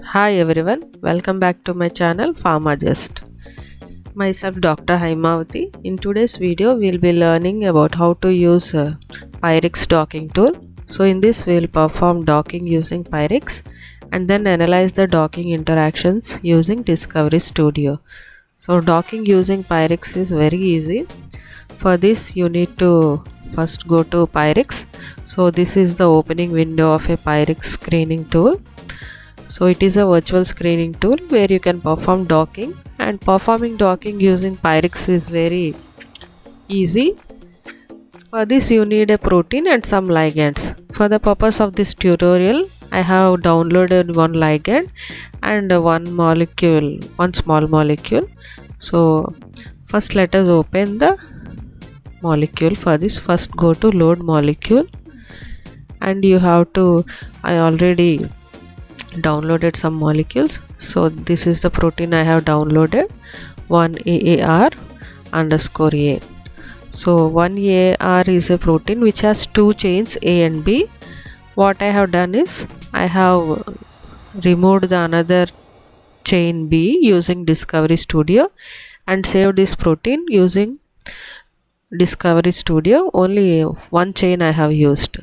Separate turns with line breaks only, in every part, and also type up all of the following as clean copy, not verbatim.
Hi everyone, welcome back to my channel PharmaGist. Myself Dr. Haimavati. In today's video we'll be learning about how to use PyRx docking tool. So in this we'll perform docking using PyRx and then analyze the docking interactions using Discovery Studio. So docking using PyRx is very easy. For this you need to first go to PyRx. So this is the opening window of a PyRx screening tool. So it is a virtual screening tool where you can perform docking, and performing docking using PyRx is very easy. For this you need a protein and some ligands. For the purpose of this tutorial I have downloaded one ligand and one small molecule. So first let us open the molecule. For this first go to load molecule, and you have to, I already downloaded some molecules. So this is the protein I have downloaded, 1AAR_A. so 1AAR is a protein which has two chains A and B. What I have done is I have removed the another chain B using Discovery Studio and saved this protein using Discovery Studio. Only one chain I have used.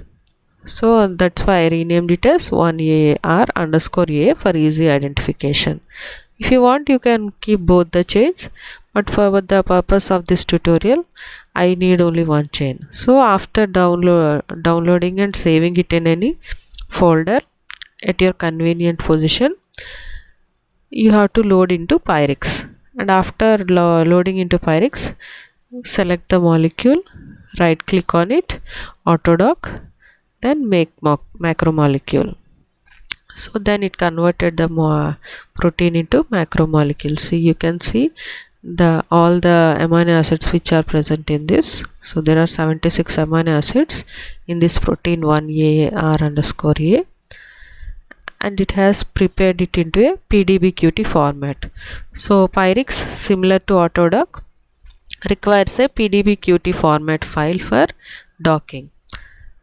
So that's why I renamed it as 1AR_A for easy identification. If you want you can keep both the chains, but for the purpose of this tutorial I need only one chain. So after downloading and saving it in any folder at your convenient position, you have to load into PyRx, and after loading into PyRx, select the molecule, right click on it, autodock, then make macromolecule. So then it converted the protein into macromolecule. See, you can see all the amino acids which are present in this. So there are 76 amino acids in this protein 1AR_A, and it has prepared it into a PDBQT format. So PyRx, similar to autodock, requires a PDBQT format file for docking.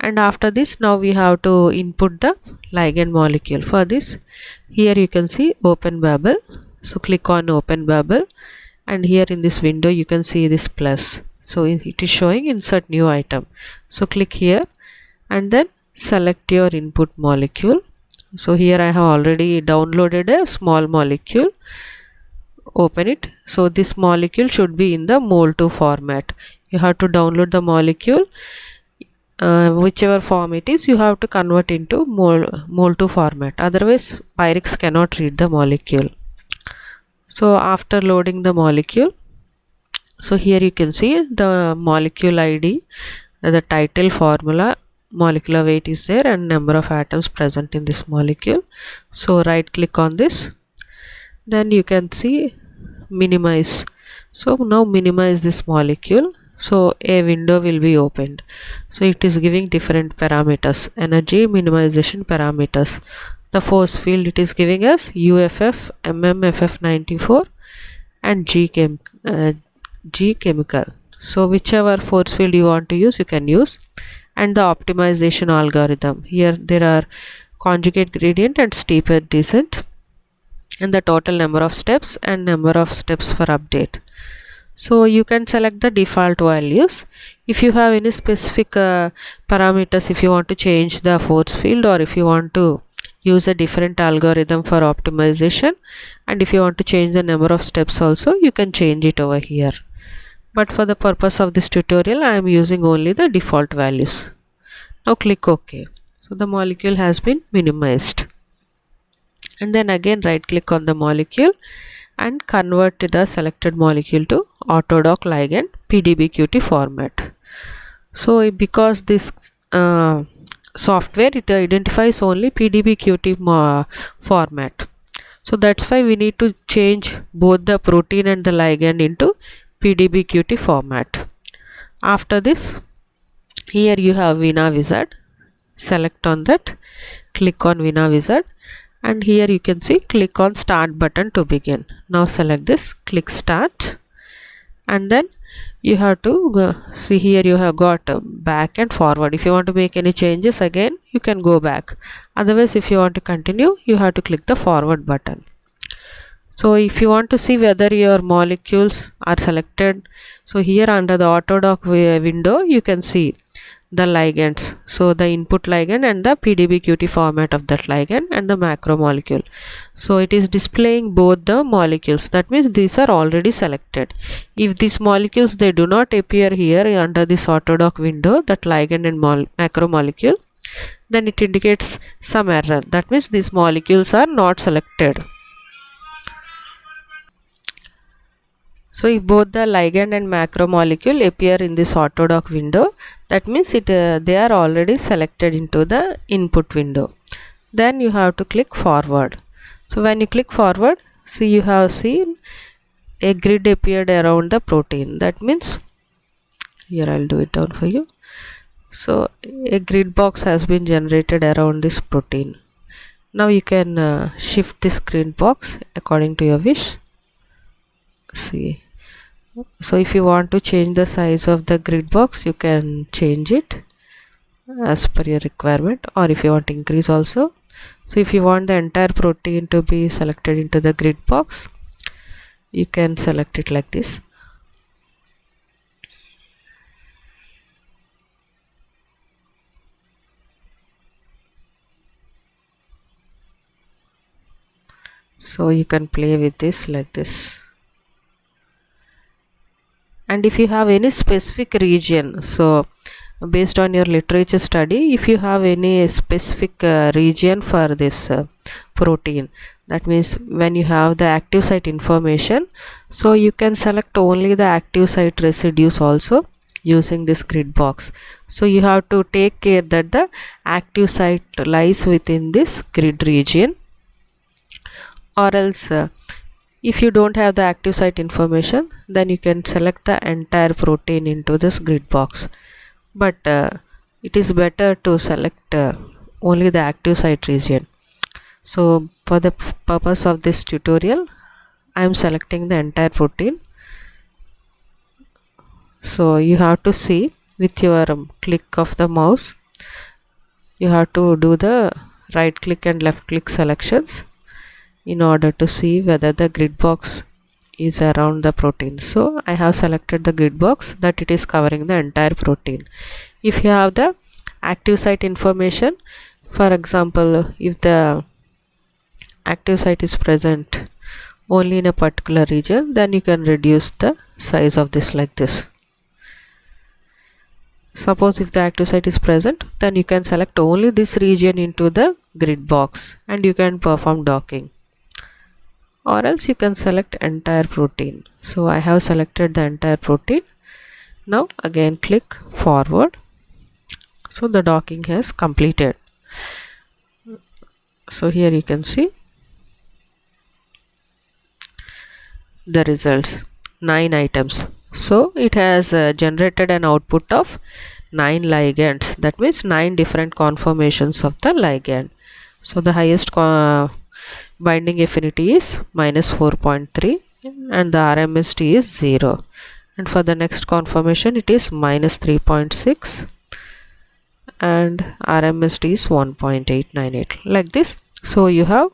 And after this, now we have to input the ligand molecule. For this, here you can see open babel. So click on open babel, and here in this window you can see this plus. So it is showing insert new item. So click here and then select your input molecule. So here I have already downloaded a small molecule. Open it. So this molecule should be in the mol2 format. You have to download the molecule, whichever form it is, you have to convert into mol2 format, otherwise PyRx cannot read the molecule. So after loading the molecule, so here you can see the molecule ID, the title, formula, molecular weight is there, and number of atoms present in this molecule. So right click on this, then you can see minimize. So now minimize this molecule. So a window will be opened. So it is giving different parameters, energy minimization parameters. The force field it is giving us UFF, MMFF94 and G chemical. So whichever force field you want to use you can use. And the optimization algorithm, here there are conjugate gradient and steeper descent, and the total number of steps and number of steps for update. So you can select the default values. If you have any specific parameters, if you want to change the force field, or if you want to use a different algorithm for optimization, and if you want to change the number of steps also, you can change it over here. But for the purpose of this tutorial I am using only the default values. Now click OK. So the molecule has been minimized, and then again right click on the molecule and convert the selected molecule to autodock ligand PDBQT format. So because this software it identifies only PDBQT format, so that's why we need to change both the protein and the ligand into PDBQT format. After this, here you have Vina Wizard. Select on that, click on Vina Wizard, and here you can see click on start button to begin. Now select this, click start, and then you have to go, see here you have got back and forward. If you want to make any changes again, you can go back. Otherwise, if you want to continue, you have to click the forward button. So if you want to see whether your molecules are selected, so here under the Autodoc window you can see the ligands, so the input ligand and the PDBQT format of that ligand and the macromolecule. So it is displaying both the molecules, that means these are already selected. If these molecules they do not appear here under this Autodoc window, that ligand and macromolecule, then it indicates some error, that means these molecules are not selected. So if both the ligand and macromolecule appear in this Autodoc window, that means they are already selected into the input window. Then you have to click forward. So when you click forward, see you have seen a grid appeared around the protein. That means, here I'll do it down for you. So a grid box has been generated around this protein. Now you can shift this grid box according to your wish. See, so if you want to change the size of the grid box, you can change it as per your requirement, or if you want to increase also. So if you want the entire protein to be selected into the grid box, you can select it like this. So you can play with this like this. And if you have any specific region, so based on your literature study, if you have any specific region for this protein, that means when you have the active site information, so you can select only the active site residues also using this grid box. So you have to take care that the active site lies within this grid region, or else if you don't have the active site information, then you can select the entire protein into this grid box. But it is better to select only the active site region. So for the purpose of this tutorial, I am selecting the entire protein. So you have to see with your click of the mouse, you have to do the right click and left click selections in order to see whether the grid box is around the protein. So I have selected the grid box that it is covering the entire protein. If you have the active site information, for example, if the active site is present only in a particular region, then you can reduce the size of this like this. Suppose if the active site is present, then you can select only this region into the grid box and you can perform docking, or else you can select entire protein. So I have selected the entire protein. Now again click forward. So the docking has completed. So here you can see the results, 9 items. So it has generated an output of 9 ligands, that means 9 different conformations of the ligand. So the highest binding affinity is -4.3 and the RMST is 0, and for the next conformation it is -3.6 and RMST is 1.898, like this. So you have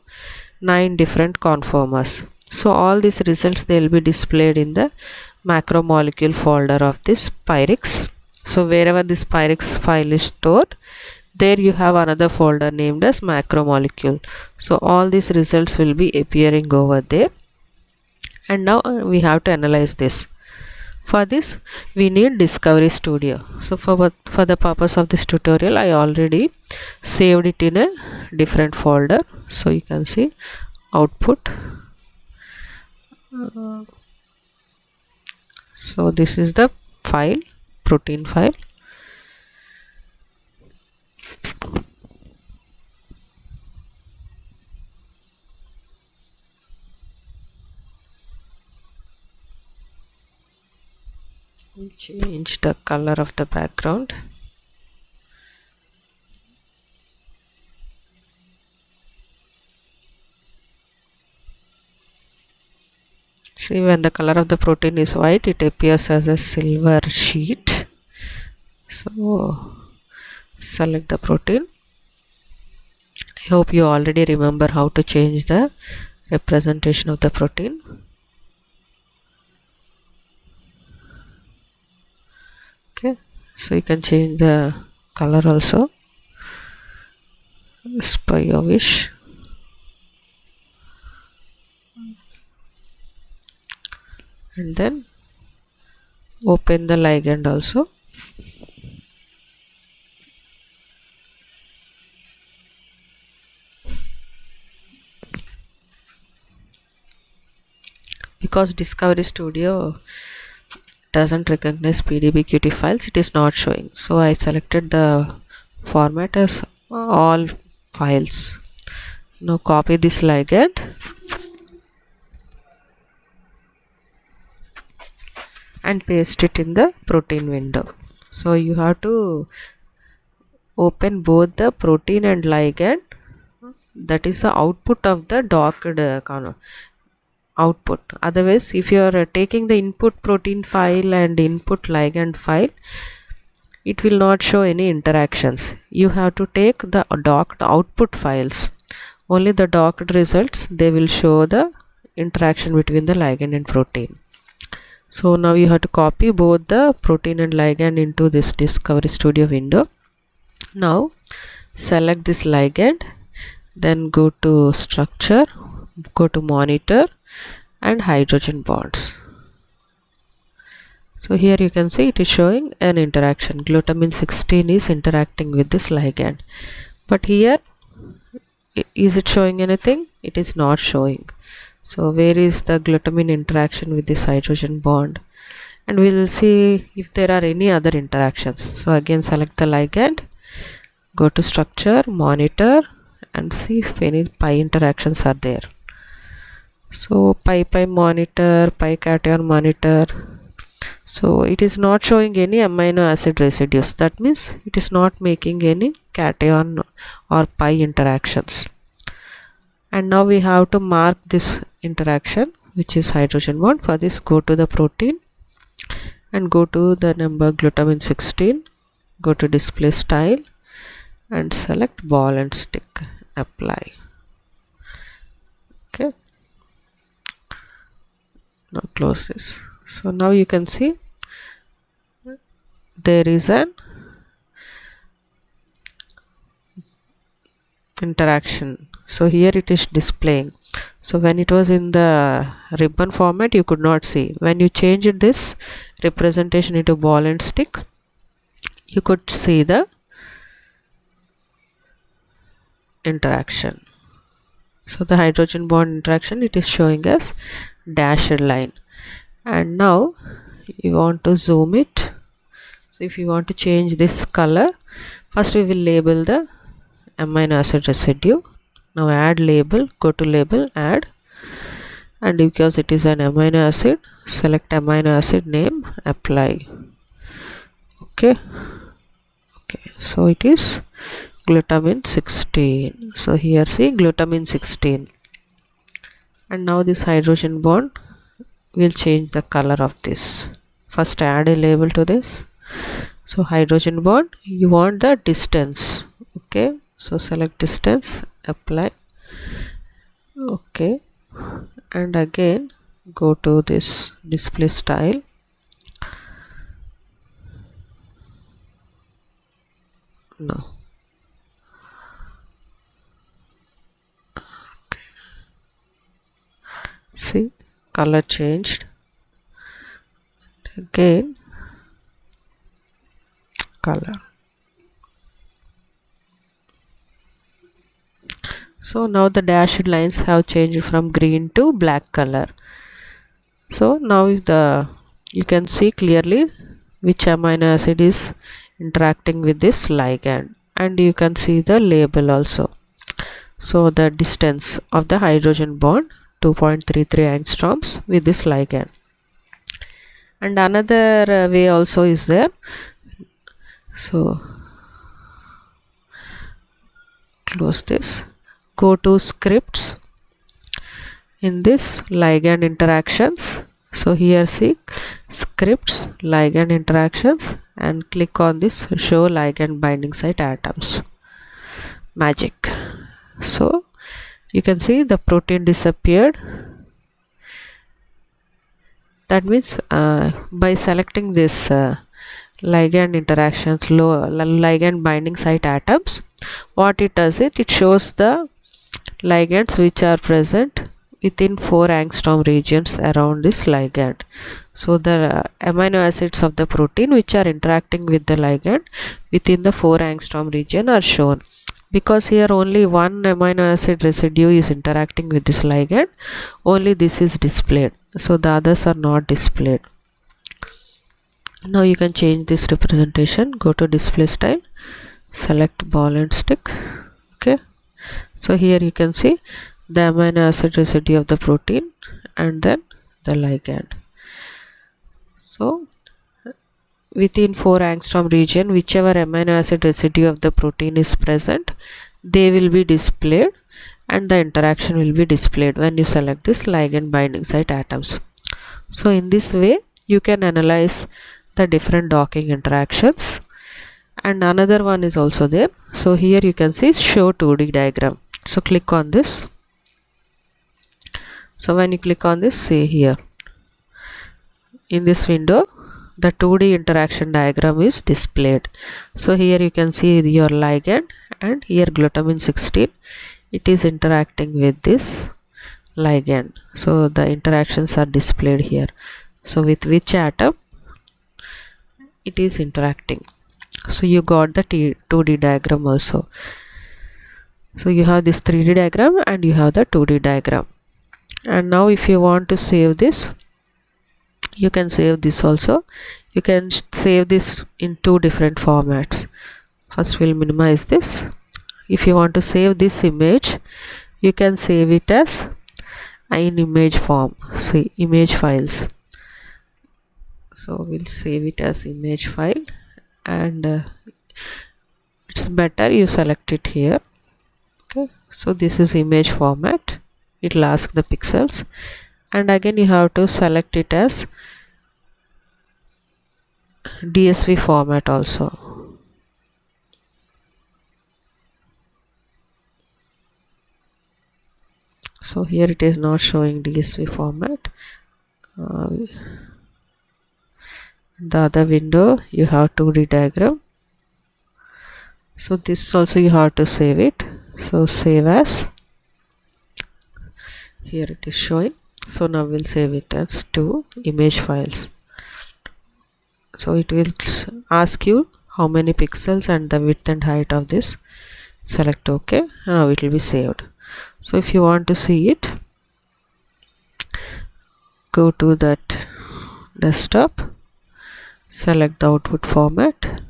9 different conformers. So all these results they will be displayed in the macromolecule folder of this PyRx. So wherever this PyRx file is stored, there you have another folder named as macromolecule. So all these results will be appearing over there, and now we have to analyze this. For this we need Discovery Studio. So for the purpose of this tutorial, I already saved it in a different folder. So you can see output. So this is the file, protein file. Change the color of the background. See, when the color of the protein is white, it appears as a silver sheet. So select the protein. I hope you already remember how to change the representation of the protein. Okay, so you can change the color also as per your wish. And then open the ligand also. Because Discovery Studio doesn't recognize PDBQT files, it is not showing. So I selected the format as all files. Now copy this ligand and paste it in the protein window. So you have to open both the protein and ligand, that is the output of the docked output. Otherwise, if you are taking the input protein file and input ligand file, it will not show any interactions. You have to take the docked output files. Only the docked results, they will show the interaction between the ligand and protein. So now you have to copy both the protein and ligand into this Discovery Studio window. Now select this ligand, then go to structure, go to monitor and hydrogen bonds. So here you can see it is showing an interaction. Glutamine 16 is interacting with this ligand. But here, is it showing anything? It is not showing. So where is the glutamine interaction with this hydrogen bond? And we will see if there are any other interactions. So again select the ligand, go to structure, monitor and see if any pi interactions are there. So pi monitor, pi cation monitor. So it is not showing any amino acid residues. That means it is not making any cation or pi interactions. And now we have to mark this interaction, which is hydrogen bond. For this, go to the protein and go to the number glutamine 16, go to display style and select ball and stick, apply. Okay, now close this. So now you can see there is an interaction. So here it is displaying. So when it was in the ribbon format, you could not see. When you changed this representation into ball and stick, you could see the interaction. So the hydrogen bond interaction, it is showing as dashed line. And now you want to zoom it. So if you want to change this color, first we will label the amino acid residue. Now add label, go to label, add, and because it is an amino acid, select amino acid name, apply. Okay, so it is glutamine 16. So here see glutamine 16, and now this hydrogen bond will change the color of this. First add a label to this. So hydrogen bond, you want the distance. Okay, so select distance, apply. Okay, and again go to this display style, no, okay. See, color changed. Again color. So now the dashed lines have changed from green to black color. So now you can see clearly which amino acid is interacting with this ligand, and you can see the label also. So the distance of the hydrogen bond 2.33 angstroms with this ligand. And another way also is there. So close this, go to scripts. in this ligand interactions. So here see scripts ligand interactions and click on this show ligand binding site atoms. Magic. So you can see the protein disappeared. That means by selecting this ligand interactions, ligand binding site atoms, what it does, it shows the ligands which are present within 4 angstrom regions around this ligand. So the amino acids of the protein which are interacting with the ligand within the 4 angstrom region are shown. Because here only one amino acid residue is interacting with this ligand, only this is displayed. So the others are not displayed. Now you can change this representation. Go to display style, select ball and stick. Okay. So here you can see the amino acid residue of the protein and then the ligand. So within 4 angstrom region, whichever amino acid residue of the protein is present, they will be displayed and the interaction will be displayed when you select this ligand binding site atoms. So in this way you can analyze the different docking interactions. And another one is also there. So here you can see show 2D diagram. So click on this. So when you click on this, see here in this window the 2D interaction diagram is displayed. So here you can see your ligand and here glutamine 16, it is interacting with this ligand. So the interactions are displayed here. So with which atom it is interacting. So you got the 2D diagram also. So you have this 3D diagram and you have the 2D diagram. And now if you want to save this, you can save this also. You can save this in 2 different formats. First we'll minimize this. If you want to save this image, you can save it as in image form. See image files. So we'll save it as image file, and it's better you select it here. Okay, so this is image format. It will ask the pixels, and again you have to select it as DSV format also. So here it is not showing DSV format. The other window you have 2D diagram. So this also you have to save it. So save as. Here it is showing. So now we'll save it as 2 image files. So it will ask you how many pixels and the width and height of this. Select OK. Now it will be saved. So if you want to see it, go to that desktop, select the output format.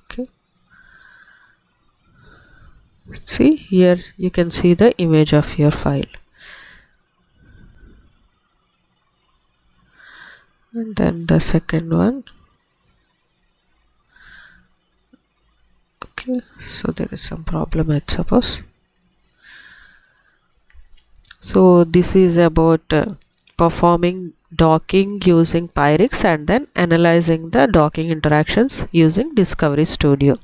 Okay. See here you can see the image of your file. And then the second one. Okay, so there is some problem, I suppose. So this is about performing docking using PyRx and then analyzing the docking interactions using Discovery Studio.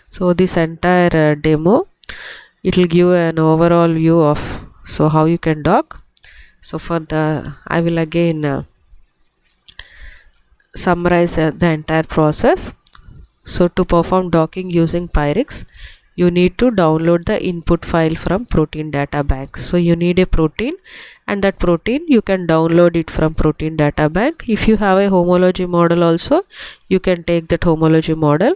So this entire demo, it will give an overall view of how you can dock. So for the I will again summarize the entire process. So to perform docking using PyRx, you need to download the input file from protein data bank. So you need a protein, and that protein you can download it from protein data bank. If you have a homology model also, you can take that homology model,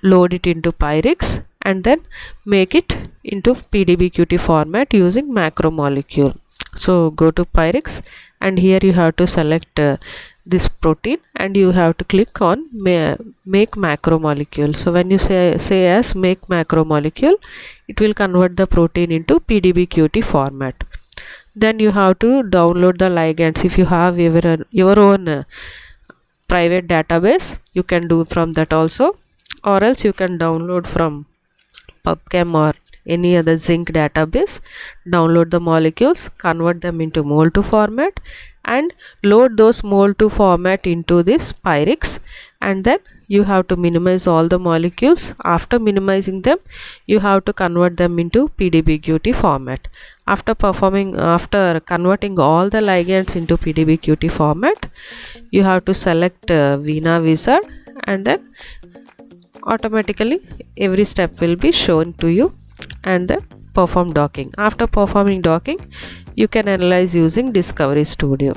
load it into PyRx, and then make it into PDBQT format using macromolecule. So go to PyRx, and here you have to select this protein, and you have to click on make macromolecule. So when you say as make macromolecule, it will convert the protein into PDBQT format. Then you have to download the ligands. If you have your own private database, you can do from that also, or else you can download from PubChem or any other zinc database, download the molecules, convert them into mol2 format, and load those mol2 format into this PyRx, and then you have to minimize all the molecules. After minimizing them, you have to convert them into PDBQT format. After converting all the ligands into PDBQT format, you have to select Veena Wizard, and then automatically every step will be shown to you, and then perform docking. After performing docking, you can analyze using Discovery Studio.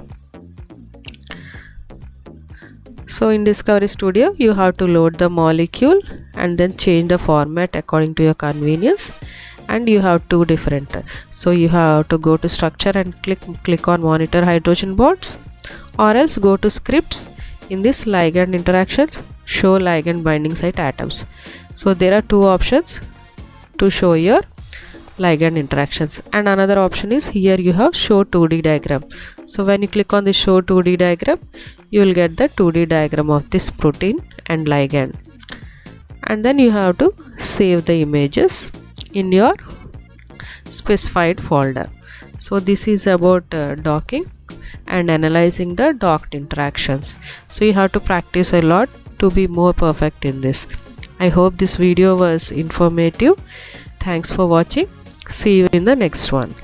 So in Discovery Studio, you have to load the molecule and then change the format according to your convenience, and you have two different. So you have to go to structure and click on monitor hydrogen bonds, or else go to scripts. In this ligand interactions, show ligand binding site atoms. So there are two options to show your ligand interactions, and another option is here you have show 2D diagram. So when you click on the show 2D diagram, you will get the 2D diagram of this protein and ligand, and then you have to save the images in your specified folder. So this is about docking and analyzing the docked interactions. So you have to practice a lot to be more perfect in this. I hope this video was informative. Thanks for watching. See you in the next one.